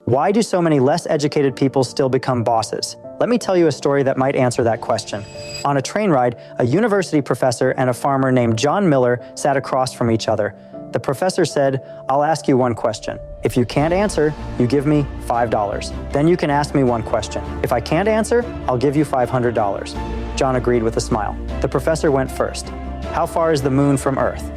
Why do so many less educated people still become bosses? Let me tell you a story that might answer that question. On a train ride, a university professor and a farmer named John Miller sat across from each other. The professor said, "I'll ask you one question. If you can't answer, you give me $5. Then you can ask me one question. If I can't answer, I'll give you $500. John agreed with a smile. The professor went first. "How far is the moon from Earth?"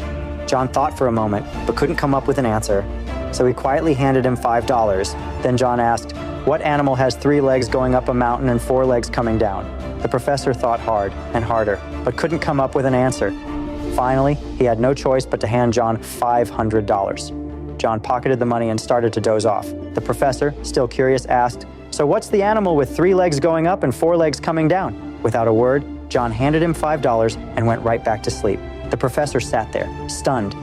John thought for a moment, but couldn't come up with an answer. So he quietly handed him $5. Then John asked, "What animal has 3 legs going up a mountain and 4 legs coming down?" The professor thought hard and harder, but couldn't come up with an answer. Finally, he had no choice but to hand John $500. John pocketed the money and started to doze off. The professor, still curious, asked, "So what's the animal with 3 legs going up and 4 legs coming down?" Without a word, John handed him $5 and went right back to sleep. The professor sat there, stunned.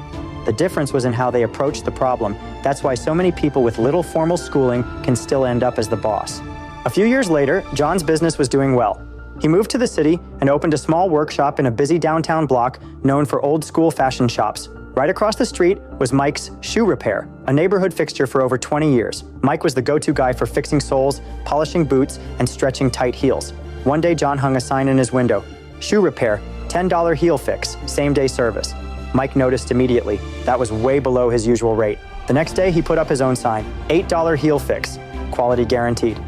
The difference was in how they approached the problem. That's why so many people with little formal schooling can still end up as the boss. A few years later, John's business was doing well. He moved to the city and opened a small workshop in a busy downtown block known for old-school fashion shops. Right across the street was Mike's Shoe Repair, a neighborhood fixture for over 20 years. Mike was the go-to guy for fixing soles, polishing boots, and stretching tight heels. One day, John hung a sign in his window, "Shoe Repair, $10 heel fix, same-day service." Mike noticed immediately. That was way below his usual rate. The next day, he put up his own sign, $8 heel fix, quality guaranteed.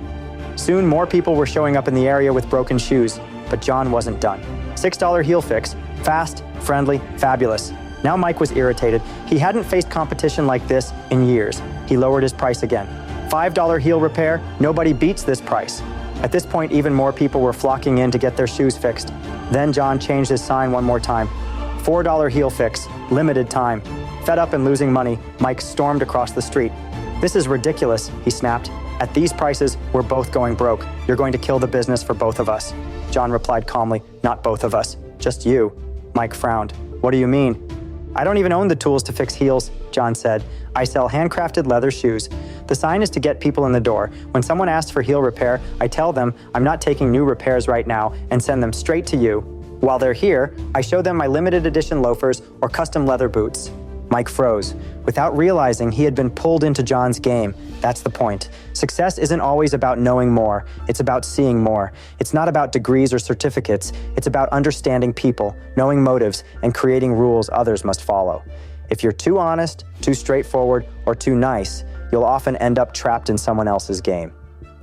Soon, more people were showing up in the area with broken shoes, but John wasn't done. $6 heel fix, fast, friendly, fabulous. Now Mike was irritated. He hadn't faced competition like this in years. He lowered his price again. $5 heel repair, nobody beats this price. At this point, even more people were flocking in to get their shoes fixed. Then John changed his sign one more time. $4 heel fix, limited time. Fed up and losing money, Mike stormed across the street. "This is ridiculous," he snapped. "At these prices, we're both going broke. You're going to kill the business for both of us." John replied calmly, "Not both of us, just you." Mike frowned. "What do you mean?" "I don't even own the tools to fix heels," John said. "I sell handcrafted leather shoes. The sign is to get people in the door. When someone asks for heel repair, I tell them I'm not taking new repairs right now and send them straight to you. While they're here, I show them my limited edition loafers or custom leather boots." Mike froze. Without realizing, he had been pulled into John's game. That's the point. Success isn't always about knowing more. It's about seeing more. It's not about degrees or certificates. It's about understanding people, knowing motives, and creating rules others must follow. If you're too honest, too straightforward, or too nice, you'll often end up trapped in someone else's game.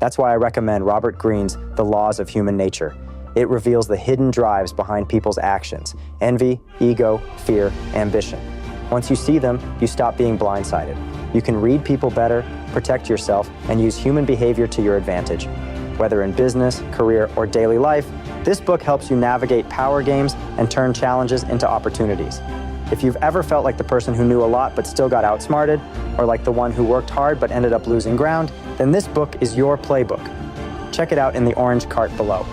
That's why I recommend Robert Greene's The Laws of Human Nature. It reveals the hidden drives behind people's actions: envy, ego, fear, ambition. Once you see them, you stop being blindsided. You can read people better, protect yourself, and use human behavior to your advantage. Whether in business, career, or daily life, this book helps you navigate power games and turn challenges into opportunities. If you've ever felt like the person who knew a lot but still got outsmarted, or like the one who worked hard but ended up losing ground, then this book is your playbook. Check it out in the orange cart below.